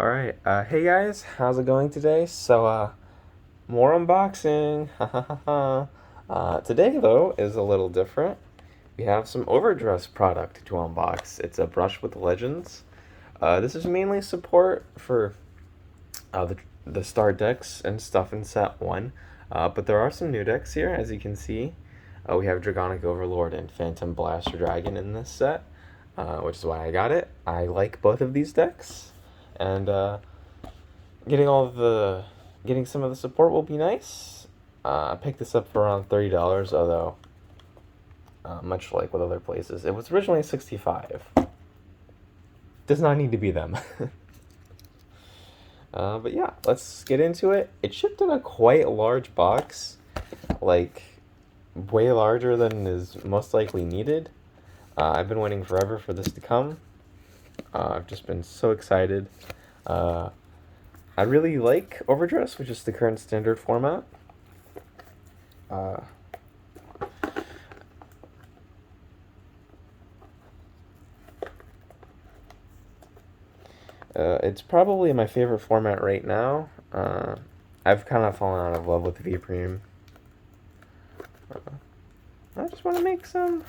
Alright, hey guys, how's it going today? More unboxing, today though is a little different. We have some Overdress product to unbox. It's a brush with legends. This is mainly support for the star decks and stuff in set 1. But there are some new decks here, as you can see. We have Dragonic Overlord and Phantom Blaster Dragon in this set, which is why I got it. I like both of these decks, and getting some of the support will be nice. I picked this up for around $30, although much like with other places, it was originally $65. Does not need to be them. But yeah, let's get into it. It shipped in a quite large box, like way larger than is most likely needed. I've been waiting forever for this to come. I've just been so excited. I really like Overdress, which is the current standard format. It's probably my favorite format right now. I've kind of fallen out of love with V-Prime. I just want to make some.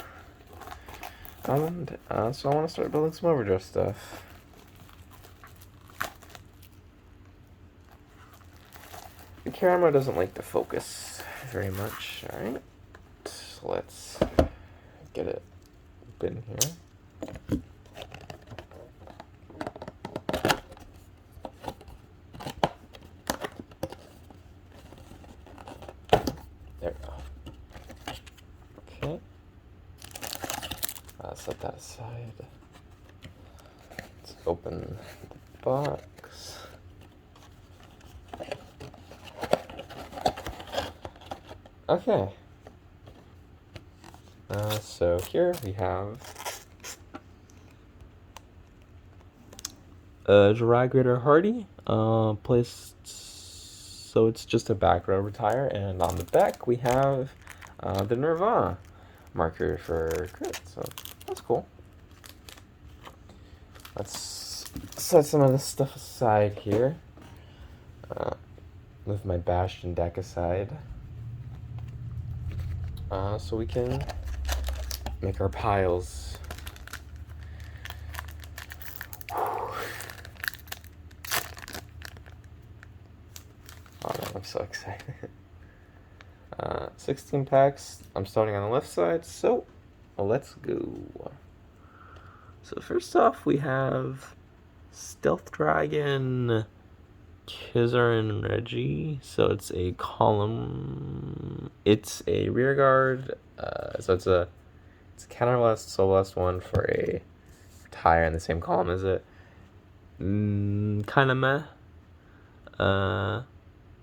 So I want to start building some Overdress stuff. The camera doesn't like to focus very much. Alright, let's get it in here. There we go. Okay. Set that aside. Let's open the box. Okay. So here we have Jiragrator Hardy, placed so it's just a back row retire, and on the back we have the Nirvana marker for crit, so that's cool. Let's set some of this stuff aside here. Move my Bastion deck aside. So we can make our piles. Oh man, I'm so excited. 16 packs. I'm starting on the left side, so let's go. So first off, we have Stealth Dragon, Kizarin Reggie. So it's a column. It's a rear guard. So it's a counterblast, soul blast one for a tire in the same column as it. Kind of meh.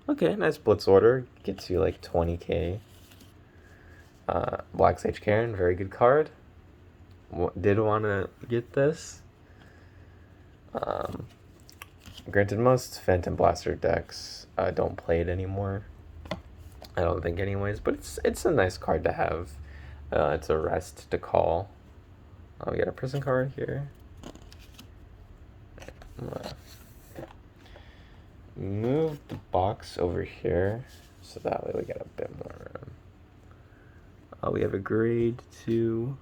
Okay, nice blitz order. Gets you like 20k. Black Sage Karen, very good card. Did want to get this. Granted, most Phantom Blaster decks don't play it anymore. I don't think, anyways. But it's a nice card to have. It's a rest to call. We got a prison card here. Move the box over here so that way we get a bit more room. We have a grade 2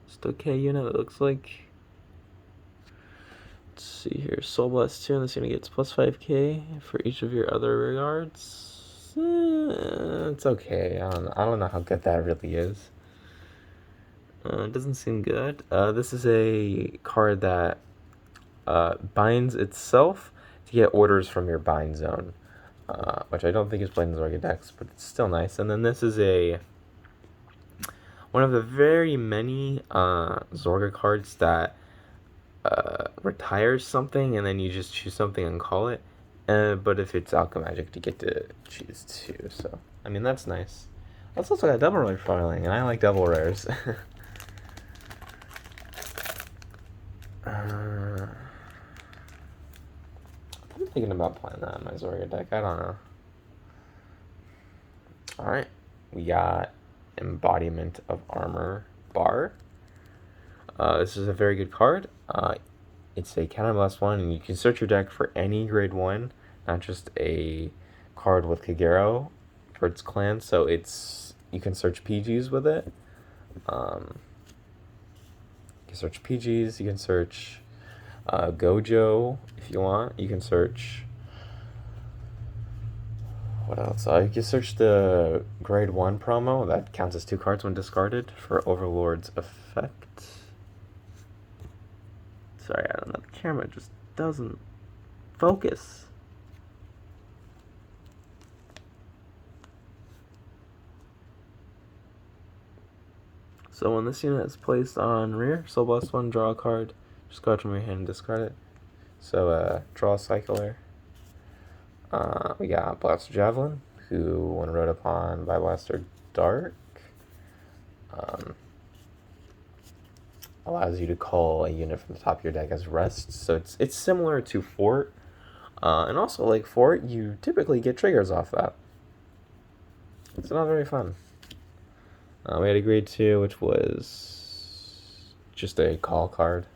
Stoke unit, it looks like. Let's see here. Soul Blast 2, and this unit gets plus 5k for each of your other regards. It's okay. I don't know how good that really is. It doesn't seem good. This is a card that binds itself to get orders from your bind zone, which I don't think is played in Zorga decks, but it's still nice. And then this is one of the very many Zorga cards that retires something, and then you just choose something and call it. But if it's Alchemagic, you get to choose 2. So I mean, that's nice. That's also got double rare foiling, and I like double rares. I'm thinking about playing that in my Zorga deck. I don't know. Alright, we got Embodiment of Armor Bar. This is a very good card. it's a counterblast one, and you can search your deck for any grade 1, not just a card with Kagero for its clan. So you can search PGs with it. You can search PGs, you can search Gojo if you want. You can search... What else? You can search the grade 1 promo. That counts as 2 cards when discarded for Overlord's effect. Sorry, I don't know. The camera just doesn't focus. So when this unit is placed on rear, Soul Blast 1, draw a card. Just go out from your hand and discard it. So draw a Cycler. We got Blaster Javelin, who, when rode upon by Blaster Dark, allows you to call a unit from the top of your deck as rest. So it's similar to Fort. And also, like Fort, you typically get triggers off that. It's not very fun. We had a grade 2, which was just a call card.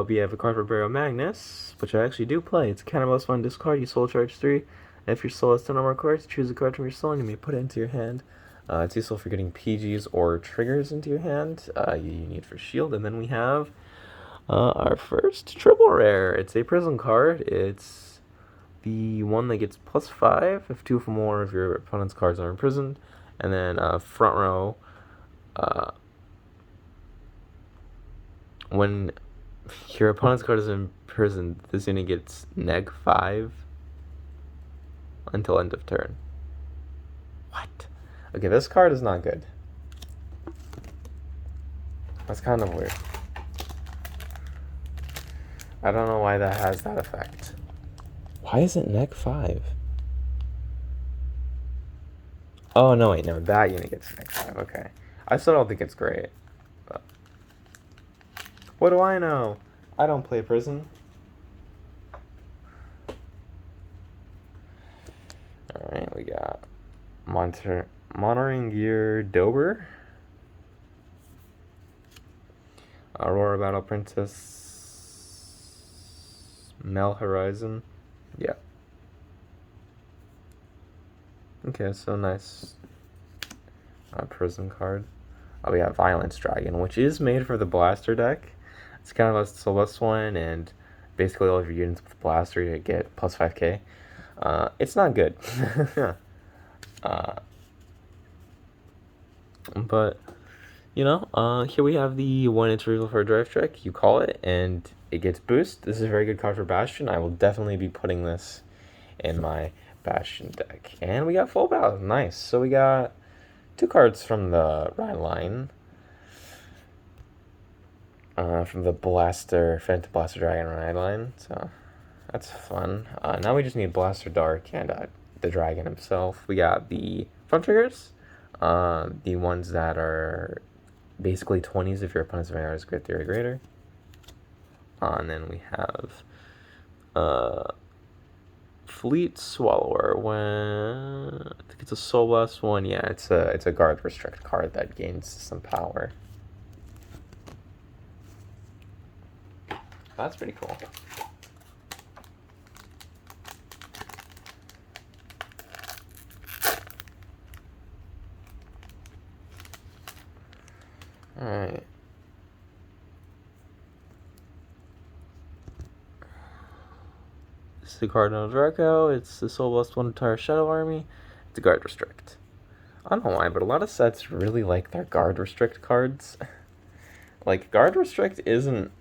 We have a card for Burial Magnus, which I actually do play. It's a counterblast 1, discard, you soul charge 3. And if your soul has 10 or more cards, choose a card from your soul and you may put it into your hand. It's useful for getting PGs or triggers into your hand. You need for shield. And then we have our first triple rare. It's a prison card. It's the one that gets +5 if 2 or more of your opponent's cards are imprisoned. And then front row, when your opponent's card is imprisoned, this unit gets -5 until end of turn. What? Okay, this card is not good. That's kind of weird. I don't know why that has that effect. Why is it -5? Oh, no, wait, no, that unit gets -5, okay. I still don't think it's great. But what do I know? I don't play Prison. Alright, we got Monitoring Gear Dober. Aurora Battle Princess. Mel Horizon. Yeah. Okay, so nice prison card. We have Violence Dragon, which is made for the Blaster deck. It's kind of a Celeste one, and basically all of your units with Blaster you get +5k. It's not good. But, you know, here we have the 1-inch reveal for a Drive Trick. You call it, and it gets boost. This is a very good card for Bastion. I will definitely be putting this in my Bastion deck. And we got full battle. Nice. So we got 2 cards from the Rhine line. From the Phantom Blaster Dragon Rhine line. So that's fun. Now we just need Blaster Dark and the Dragon himself. We got the front triggers. The ones that are basically 20s if your opponent's Vanguard is Grit 3 or greater. And then we have Fleet Swallower. When I think it's a Soul Blast one. Yeah, it's a guard restrict card that gains some power. That's pretty cool. Alright. This is the Cardinal Draco. It's the Soul Blast 1 entire Shadow Army. It's a guard restrict. I don't know why, but a lot of sets really like their guard restrict cards. Like, guard restrict isn't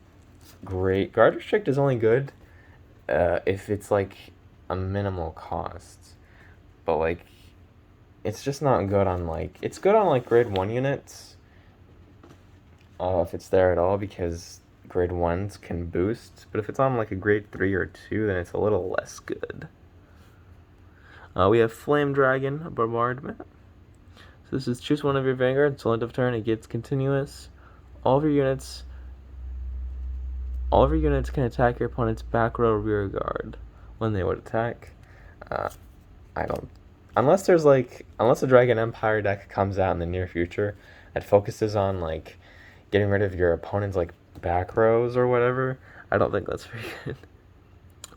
great. Guard restrict is only good if it's like a minimal cost. But like, it's just not good on like, it's good on like grade 1 units. If it's there at all, because grade 1s can boost. But if it's on like a grade 3 or 2, then it's a little less good. We have Flame Dragon Bombardment. So this is choose one of your Vanguard until end of turn. It gets continuous. All of your units can attack your opponent's back row rear guard when they would attack. Unless a Dragon Empire deck comes out in the near future that focuses on like getting rid of your opponent's like back rows or whatever. I don't think that's very good.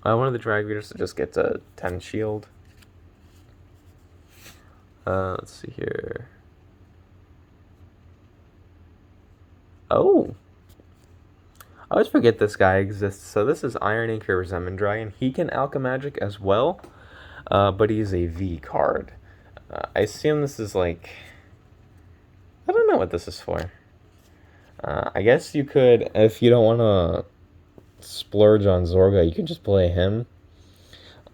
One of the drag leaders just gets a 10 shield. Let's see here. Oh! I always forget this guy exists. So this is Iron Anchor Resentment Dragon. He can Alchemagic as well, but he's a V card. I assume this is like... I don't know what this is for. I guess you could, if you don't want to splurge on Zorga, you can just play him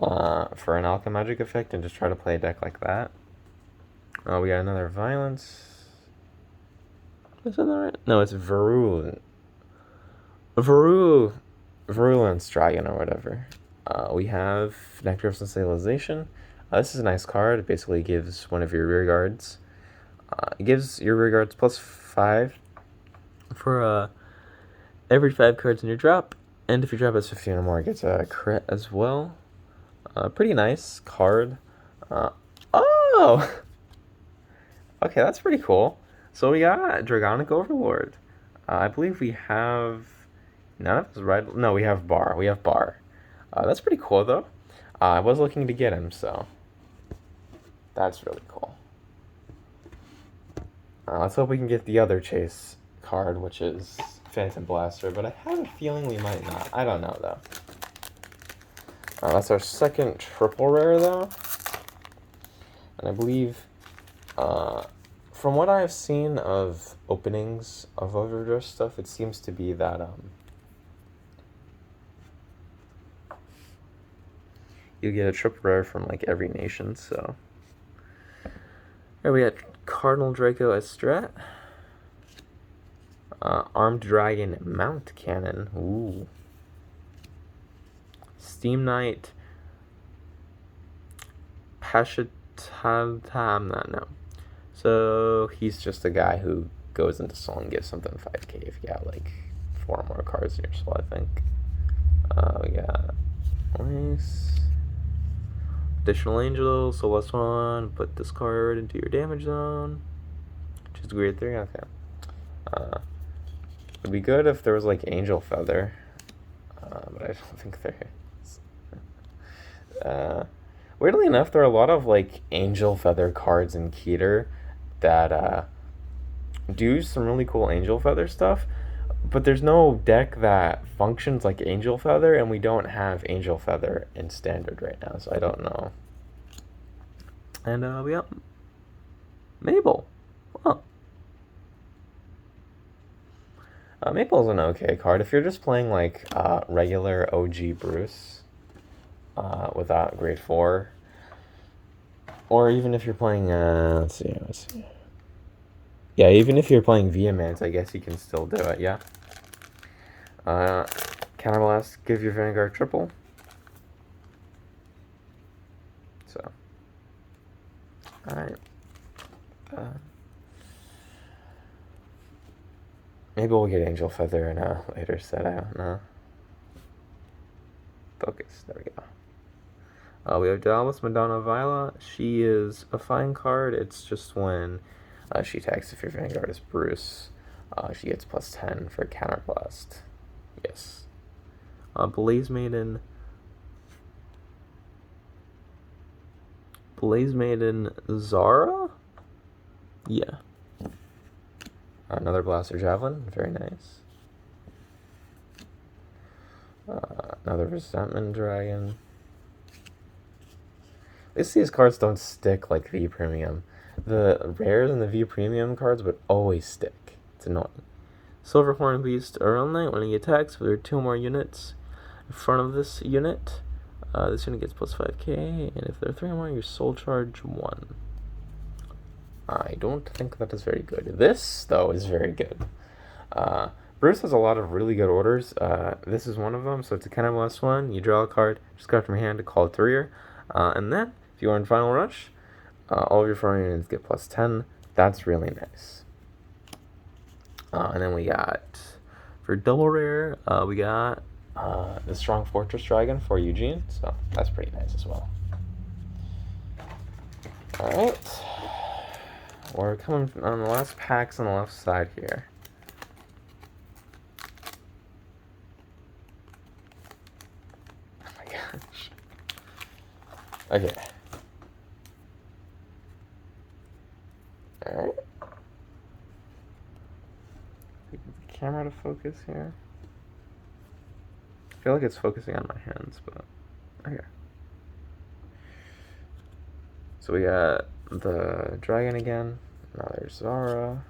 for an Alchemagic effect and just try to play a deck like that. We got another Violence. Is that right? No, it's Virulence Dragon or whatever. We have Nectar of Sensationalization. This is a nice card. It basically gives one of your rear guards. It gives your rear guards +5 for every 5 cards in your drop. And if your drop has 15 or more, it gets a crit as well. Pretty nice card. Oh! Okay, that's pretty cool. So we got Dragonic Overlord. I believe we have... None of us right? No, we have Bar. We have Bar. That's pretty cool, though. I was looking to get him, so... That's really cool. Let's hope we can get the other chase card, which is Phantom Blaster, but I have a feeling we might not. I don't know, though. That's our second triple rare, though. And I believe, from what I've seen of openings of Overdrive stuff, it seems to be that, you get a triple rare from, like, every nation, so... Here we got Cardinal Draco Estret. Armed Dragon Mount Cannon. Ooh. Steam Knight. No. So he's just a guy who goes into soul and gives something 5k if you got like 4 more cards in your soul, I think. We got nice. Additional Angel, so last one, put this card into your damage zone. Which is grade 3, okay. It'd be good if there was like Angel Feather. But I don't think there is. Weirdly enough, there are a lot of like Angel Feather cards in Keter that do some really cool Angel Feather stuff. But there's no deck that functions like Angel Feather, and we don't have Angel Feather in Standard right now, so I don't know. And we got Mabel. Oh. Mabel's an okay card. If you're just playing like regular OG Bruce without grade 4, or even if you're playing, let's see. Yeah, even if you're playing Vehement, I guess you can still do it, yeah. Counterblast, give your Vanguard triple. So. Alright. Maybe we'll get Angel Feather in a later set, I don't know. Focus, there we go. We have Dallas Madonna Viola. She is a fine card. It's just when she attacks if your Vanguard is Bruce, she gets +10 for Counterblast. Yes. Blaze Maiden. Zara? Yeah. Another Blaster Javelin. Very nice. Another Resentment Dragon. At least these cards don't stick like V Premium. The rares and the V Premium cards would always stick. It's annoying. Silverhorn Beast Earl Knight. When he attacks, if there are 2 more units in front of this unit, this unit gets +5k, and if there are 3 more, you soul charge 1. I don't think that is very good. This, though, is very good. Bruce has a lot of really good orders. This is one of them, so it's a Counterblast 1. You draw a card, just got from your hand to call it 3-er. And then, if you are in Final Rush, all of your foreign units get +10. That's really nice. And then we got, for double rare, we got the Strong Fortress Dragon for Eugene, so that's pretty nice as well. Alright. We're coming on the last packs on the left side here. Okay. Alright. Get the camera to focus here. I feel like it's focusing on my hands, but okay. So we got the dragon again. Now there's Zara.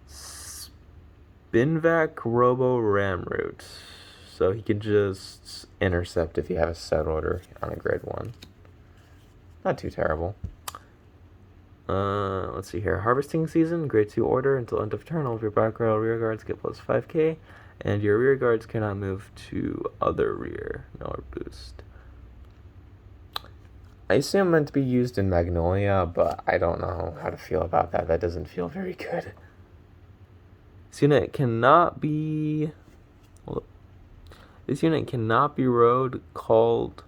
Spinvac Robo Ramroot. So he can just intercept if you have a set order on a grade 1. Not too terrible. Let's see here. Harvesting season, grade 2 order until end of turn. All of your back row rear guards get plus 5k, and your rear guards cannot move to other rear nor boost. I assume meant to be used in Magnolia, but I don't know how to feel about that. That doesn't feel very good. This unit cannot be rowed, called,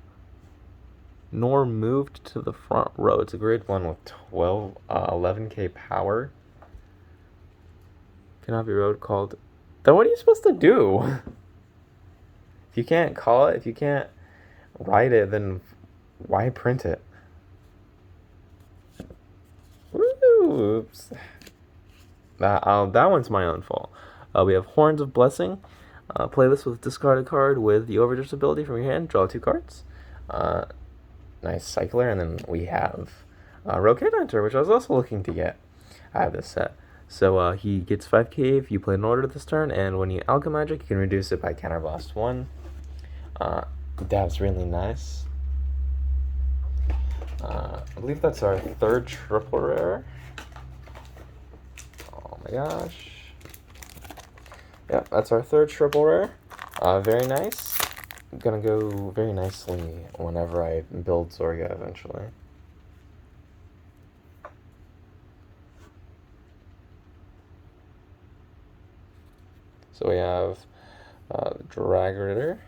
nor moved to the front row. It's a grade 1 with 11k power. Cannot be rowed, called. Then what are you supposed to do? If you can't call it, if you can't write it, then why print it? Oops. That one's my own fault. We have Horns of Blessing. Play this with discard a card with the Overdrift ability from your hand. Draw 2 cards. Nice cycler. And then we have Rocade Hunter, which I was also looking to get. I have this set. So he gets 5k if you play an order this turn, and when you Alchemagic, you can reduce it by Counterblast 1. That's really nice. I believe that's our 3rd triple rare. Oh my gosh. Yep, that's our 3rd triple rare. Very nice. Gonna go very nicely whenever I build Zorga eventually. So we have Drag Ritter.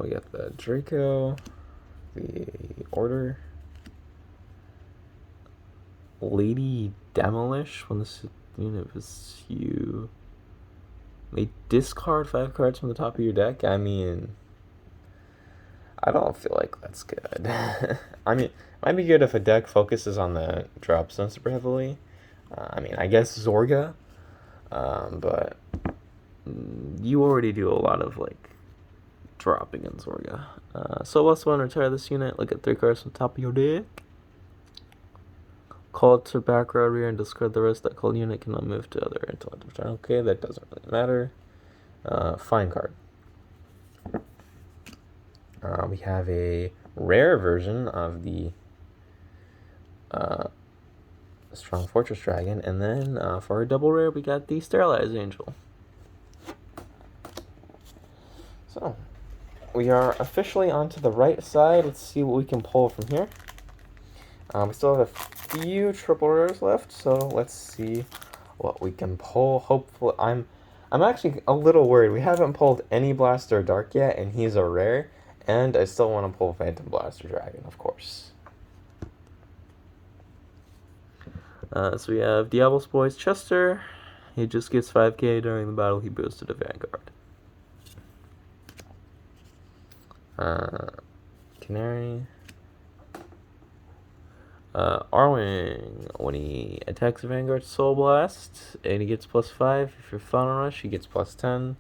We got the Draco, the Order, Lady Demolish. When this unit was you may discard 5 cards from the top of your deck. I mean, I don't feel like that's good. I mean, it might be good if a deck focuses on the drop zone super heavily. I mean, I guess Zorga, but you already do a lot of like dropping in Zorga. So let's want to retire this unit. Look at 3 cards from the top of your deck. Call it to back row rear and discard the rest. That called unit cannot move to other until end of turn. Okay, that doesn't really matter. Fine card. We have a rare version of the Strong Fortress Dragon, and then for a double rare, we got the Sterilized Angel. So, we are officially onto the right side. Let's see what we can pull from here. We still have a few triple rares left, so let's see what we can pull. Hopefully, I'm actually a little worried. We haven't pulled any Blaster Dark yet, and he's a rare. And I still want to pull Phantom Blaster Dragon, of course. So we have Diablo Boy's Chester. He just gets 5k during the battle. He boosted a Vanguard. Canary. Arwing. When he attacks a Vanguard, Soul Blast, and he gets +5. If you're Final Rush, he gets +10.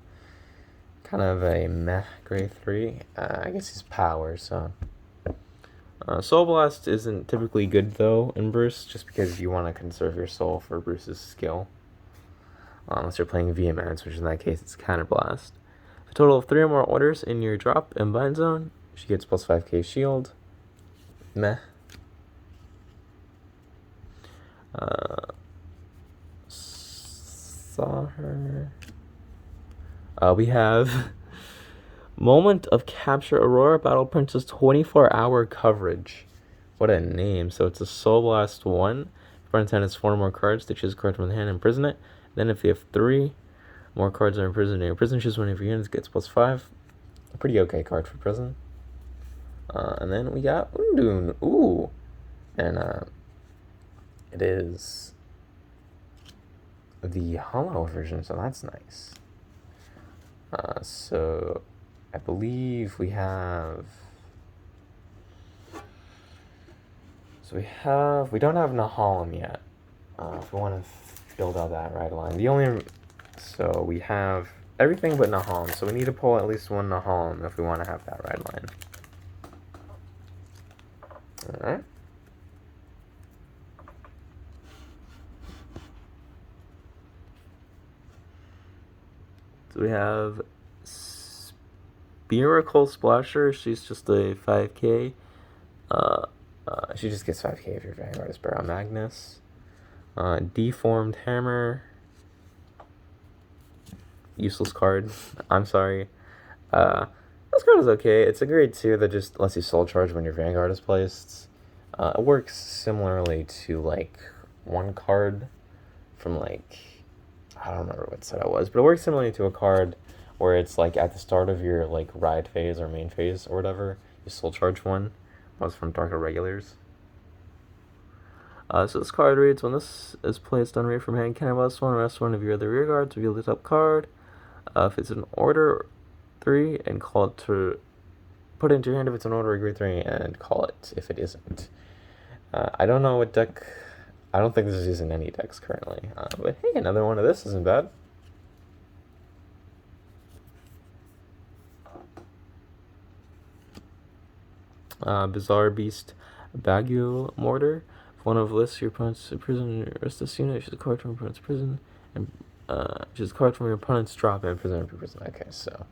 Kind of a meh grade 3. I guess he's power, so. Soul Blast isn't typically good, though, in Bruce, just because you want to conserve your soul for Bruce's skill. Unless you're playing Vehemence, which in that case, it's Counterblast. A total of 3 or more orders in your drop and bind zone. She gets +5k shield. Meh. Saw her. We have Moment of Capture Aurora Battle Princess 24-hour coverage. What a name. So it's a Soul Blast 1. If your opponent has 4 more cards, they choose a card from the hand and imprison it. Then if you have 3 more cards that are imprisoned in your prison, choose one of your units, gets +5. A pretty okay card for prison. And then we got Undun. Ooh. And it is the hollow version, so that's nice. So I believe we have. We don't have Nahalem yet. If we want to build out that ride line, so we have everything but Nahalem. So we need to pull at least one Nahalem if we want to have that ride line. All right. So we have Miracle Splasher. She's just a 5k. She just gets 5k if your Vanguard is Barrow Magnus. Deformed Hammer. Useless card. I'm sorry. This card is okay. It's a grade 2 that just lets you soul charge when your Vanguard is placed. It works similarly to like one card from like, I don't remember what set it was, but it works similarly to a card where it's like at the start of your like ride phase or main phase or whatever, you soul charge one. That was from Dark Irregulars. So this card reads, when this is placed on rear from hand, can I rest one of your other rear guards, reveal the top card. If it's an order 3, and call it to put it into your hand if it's an order grade 3, and call it if it isn't. I don't know what deck. I don't think this is using any decks currently. But hey, another one of this isn't bad. Bizarre Beast Baguio Mortar. If one of lists your opponent's prison, rest this unit, choose a card from your opponent's prison, and choose a card from your opponent's drop and prison or prison. Okay, so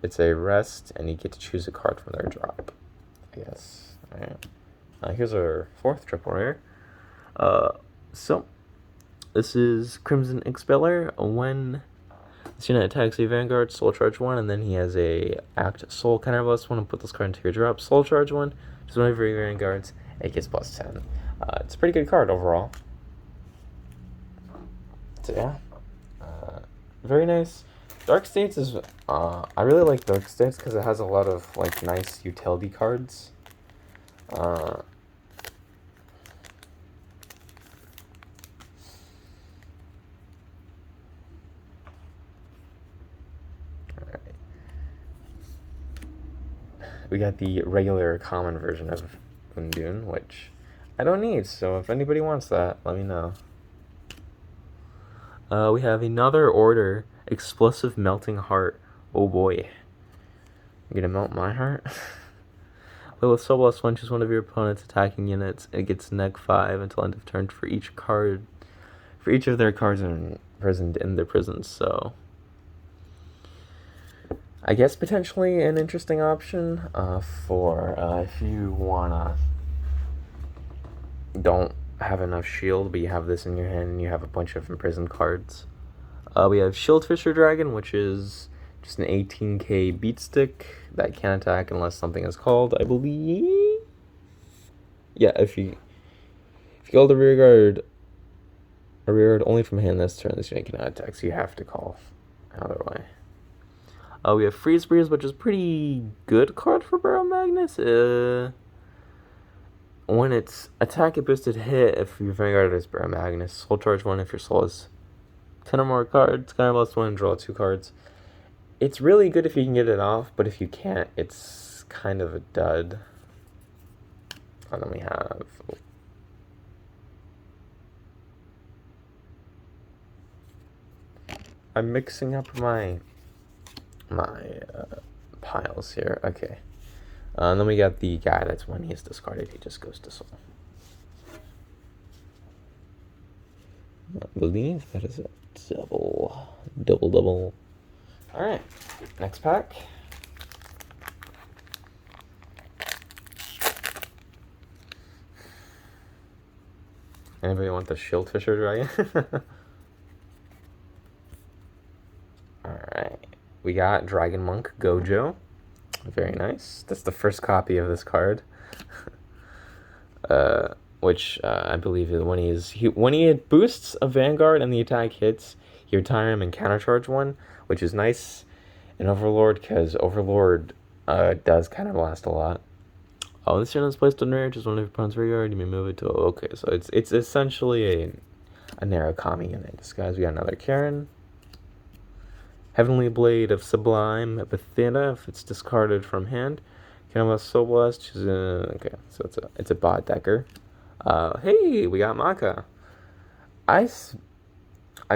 it's a rest, and you get to choose a card from their drop, I guess. Alright. Here's our 4th triple rare. So this is Crimson Expeller. When this unit attacks a Vanguard, soul charge 1, and then he has a act soul counterblast 1, and put this card into your drop. Soul charge 1, just one of your Vanguards, it gets plus 10. It's a pretty good card overall. So yeah, very nice. Dark States is, I really like Dark States because it has a lot of like nice utility cards. Alright. We got the regular common version of Undoon, which I don't need, so if anybody wants that, let me know. We have another order, Explosive Melting Heart. Oh boy. I'm gonna melt my heart? But with Soul Blast 1, choose one of your opponent's attacking units. It gets neg 5 until end of turn for each card. For each of their cards imprisoned in their prisons, so I guess potentially an interesting option for if you wanna don't have enough shield, but you have this in your hand and you have a bunch of imprisoned cards. We have Shieldfisher Dragon, which is just an 18k beat stick that can't attack unless something is called, I believe. Yeah, if you call the rear guard only from hand this turn, this unit cannot attack, so you have to call another way. We have Freeze Breeze, which is a pretty good card for Barrow Magnus. When it's attack a boosted hit, if your Vanguard is Barrow Magnus, soul charge 1 if your soul is 10 or more cards, kind of plus 1, draw 2 cards. It's really good if you can get it off, but if you can't, it's kind of a dud. And then we have I'm mixing up my piles here. Okay. And then we got the guy that's when he's discarded, he just goes to soul. I believe that is a double. Alright, next pack. Anybody want the Shieldfisher Dragon? Alright, we got Dragon Monk Gojo. Very nice. That's the first copy of this card. Which I believe is when he boosts a Vanguard and the attack hits, you retire him and countercharge 1, which is nice in Overlord because Overlord does kind of last a lot. Oh, this unit is placed on rear, just one of your opponent's rear guard. You may move it to okay, so it's essentially a Narukami unit. Disguise, we got another Karen. Heavenly Blade of Sublime Epitheta, if it's discarded from hand. Canvas Soul Blast, okay, so it's a bot decker. Hey, we got Maka. I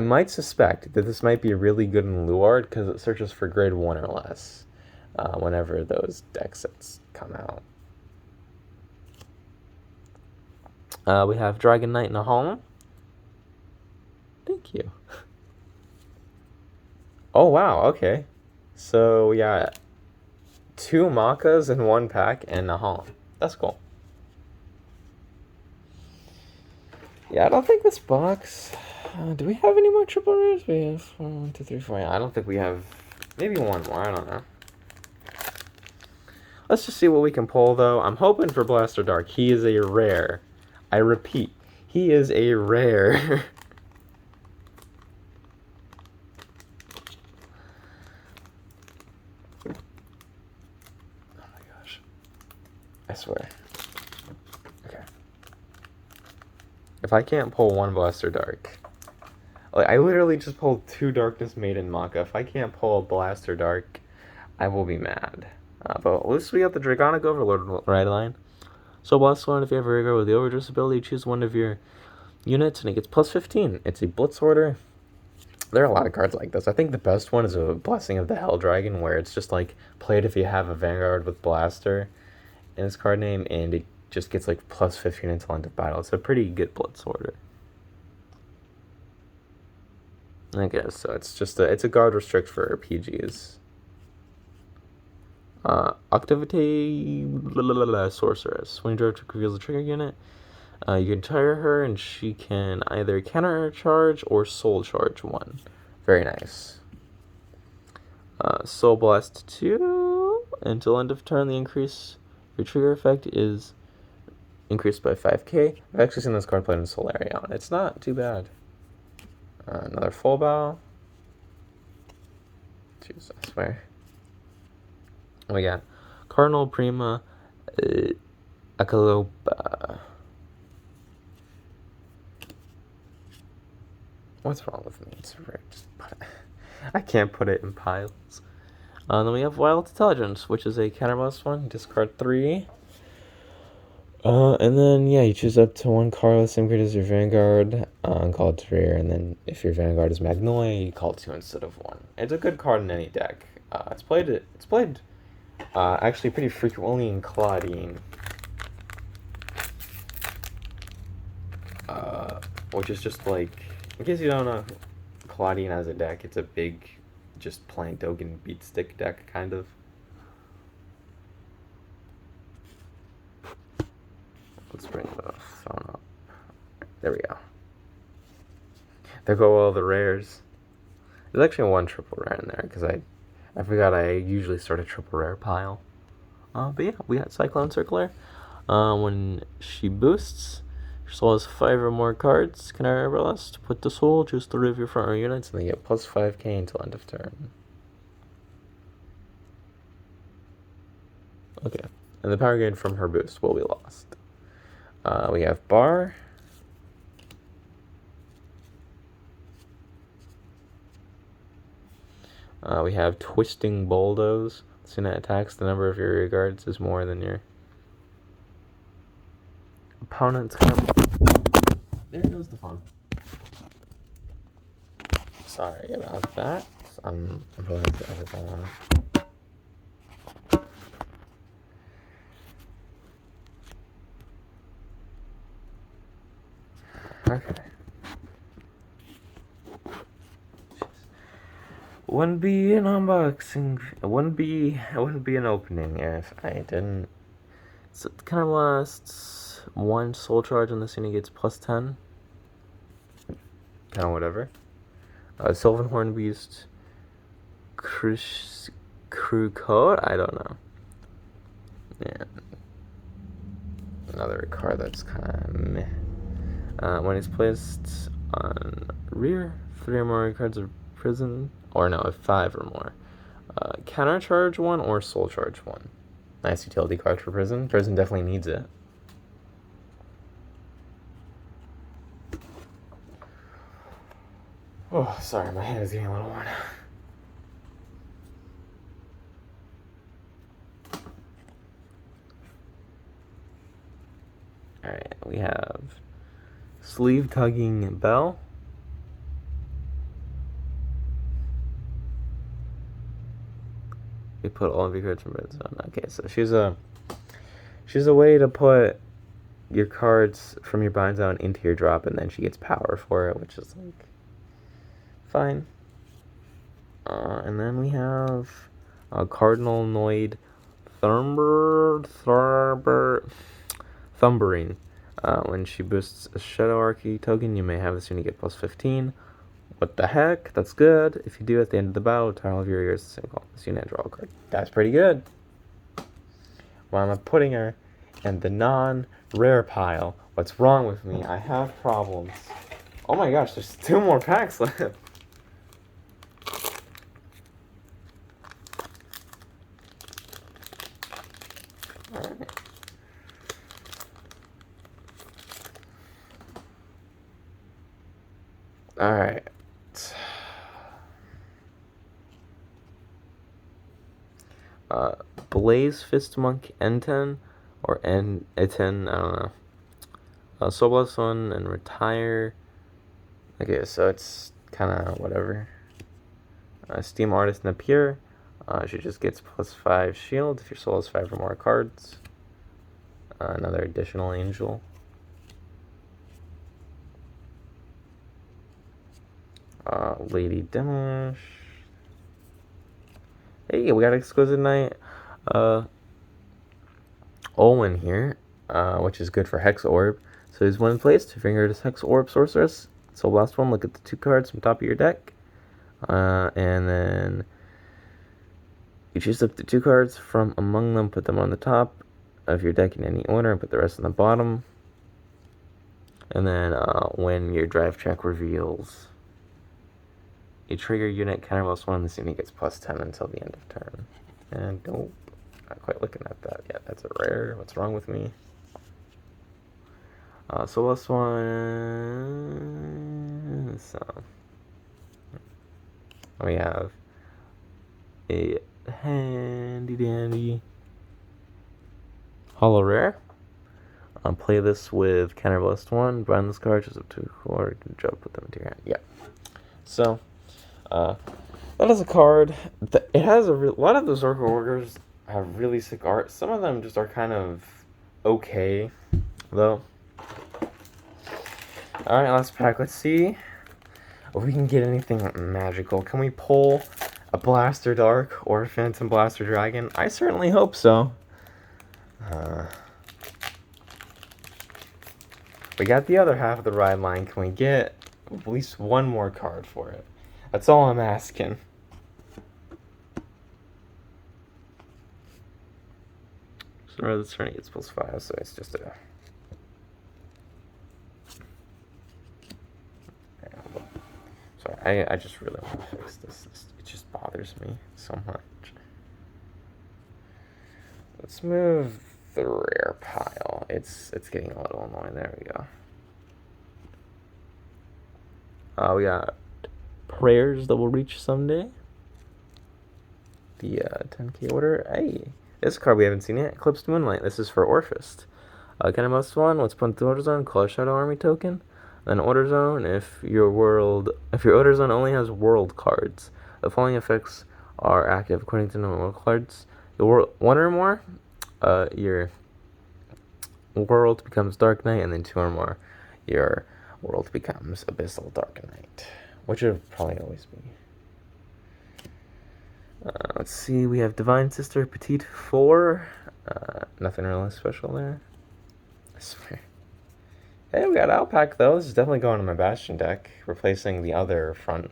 might suspect that this might be really good in Luard because it searches for grade 1 or less whenever those deck sets come out. We have Dragon Knight Nahal. Thank you. Oh, wow, okay. So we got 2 Makas in 1 pack and Nahal. That's cool. Yeah, I don't think this box... do we have any more triple rares? We have 1, 2, 3, 4. Yeah, I don't think we have... Maybe one more, I don't know. Let's just see what we can pull, though. I'm hoping for Blaster Dark. He is a rare. I repeat, he is a rare. Oh my gosh. I swear. Okay. If I can't pull 1 Blaster Dark... Like, I literally just pulled 2 Darkness Maiden Maka. If I can't pull a Blaster Dark, I will be mad. But at least we got the Draconic Overlord right line. So Blast Lord, if you have a rigger with the Overdress ability, choose one of your units and it gets plus 15. It's a Blitz Order. There are a lot of cards like this. I think the best one is a Blessing of the Hell Dragon, where it's just like played if you have a Vanguard with Blaster in its card name, and it just gets like plus 15 until end of battle. It's a pretty good Blitz Order, I guess. So it's just it's a guard restrict for PGs. Activate Sorceress. When you drive to reveals the trigger unit, you can tire her and she can either counter charge or soul charge 1. Very nice. Soul Blast 2. Until end of turn, the increase your trigger effect is increased by 5k. I've actually seen this card played in Solarion. It's not too bad. Another Full Bow. Jeez, I swear. We got Cardinal Prima Akalopa. What's wrong with me? It's rigged. I can't put it in piles. Then we have Wild Intelligence, which is a counterblast 1. Discard 3. And then, yeah, you choose up to 1 card, same grade as your Vanguard, and call it 3. And then if your Vanguard is Magnolia, you call it 2 instead of 1. It's a good card in any deck. It's played actually pretty frequently in Claudine. Which is just like, in case you don't know, Claudine as a deck, it's a big, just plain Dogen beat stick deck, kind of. Let's bring the phone up. There we go. There go all the rares. There's actually 1 triple rare in there, because I forgot I usually start a triple rare pile. But yeah, we got Cyclone Circler. When she boosts, your soul has 5 or more cards. Can I Everlast? Put the soul, choose 3 of your front row units, and they get plus 5k until end of turn. Okay, and the power gain from her boost will be lost. We have Bar. We have Twisting Bulldoze. As soon as it attacks, the number of your rear guards is more than your opponent's. There goes the phone. Sorry about that. I'm probably going to edit that out. Okay. Wouldn't be an unboxing. It wouldn't be an opening if I didn't. So it kind of lasts 1 soul charge on this unit, gets plus 10. Kind of whatever. Sylvan Beast. Crew Code? I don't know. Yeah. Another card that's kind of meh. When it's placed on rear, 3 or more cards of prison. Or no, 5 or more. Counter charge 1 or soul charge 1. Nice utility card for prison. Prison definitely needs it. Oh, sorry, my head is getting a little worn. Alright, we have Sleeve Tugging Belle. We put all of your cards from red zone. Okay, so she's a way to put your cards from your bind zone into your drop, and then she gets power for it, which is like fine. And then we have Cardinal Noid Thumberine. When she boosts a Shadow Archie token, you may have this when you get plus 15. What the heck? That's good. If you do at the end of the battle, return all of your ears the same color. This unit, draw a card. That's pretty good. Why am I putting her in the non-rare pile? What's wrong with me? I have problems. Oh my gosh, there's 2 more packs left. Alright. Alright. Blaze Fistmonk N10 or N10, I don't know. Soul Blast 1 and retire. Okay, so it's kind of whatever. Steam Artist Napier. She just gets plus 5 shield if your soul has 5 or more cards. Another additional angel. Lady Demish. Hey, we got Exquisite Knight Olwen here, which is good for Hex Orb. So he's 1 in place to finger this Hex Orb Sorceress. So last one, look at the 2 cards from top of your deck. And then you choose up the 2 cards from among them, put them on the top of your deck in any order, and put the rest on the bottom. And then when your drive check reveals you trigger unit counterblast 1, this unit gets plus 10 until the end of turn. And nope, not quite looking at that yet. That's a rare. What's wrong with me? So last one. So we have a handy dandy holo rare. Play this with counterblast 1. Bind this card, just up to 4. Jump, put them into your hand. Yeah. So. That is a card. It has a lot of the Zergo Ogres have really sick art. Some of them just are kind of okay, though. Alright, last pack. Let's see if we can get anything magical. Can we pull a Blaster Dark or a Phantom Blaster Dragon? I certainly hope so. We got the other half of the ride line. Can we get at least 1 more card for it? That's all I'm asking. So this turn gets plus 5, so it's just a. Sorry, I just really want to fix this. It just bothers me so much. Let's move the rare pile. It's getting a little annoying. There we go. We got Prayers That Will Reach Someday. The 10k order. Hey, this card we haven't seen yet. Eclipsed Moonlight. This is for Orphist. Most 1. Let's put the order zone. Call a Shadow Army token. Then order zone. If your order zone only has world cards, the following effects are active according to normal cards. Your 1 or more, your world becomes Dark Knight, and then 2 or more, your world becomes Abyssal Dark Knight, which would probably always be. Let's see, we have Divine Sister Petite 4. Nothing really special there. I swear. Hey, we got Alpac though. This is definitely going to my Bastion deck, replacing the other front.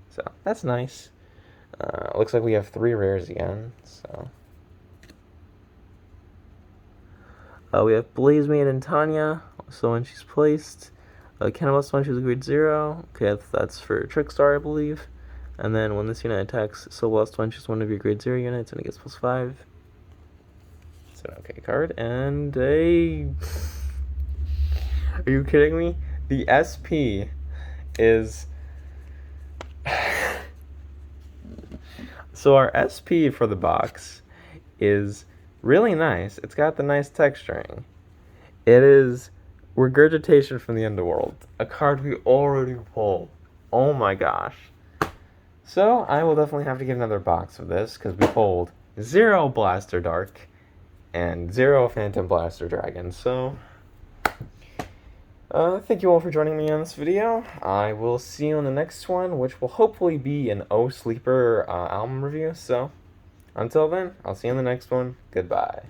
So that's nice. Looks like we have 3 rares again. So we have Blaze Maiden Tanya. So when she's placed, Cannibus when she's a grade 0. Okay, that's for Trickstar, I believe. And then when this unit attacks, Soul Blast when she's one of your grade 0 units, and it gets plus 5. It's an okay card. And a. Are you kidding me? The SP is So our SP for the box is really nice. It's got the nice texturing. It is Regurgitation from the Underworld, a card we already pulled. Oh my gosh. So I will definitely have to get another box of this because we pulled 0 Blaster Dark and 0 Phantom Blaster Dragon. So thank you all for joining me on this video. I will see you on the next one, which will hopefully be an Oh Sleeper album review. So until then, I'll see you on the next one. Goodbye.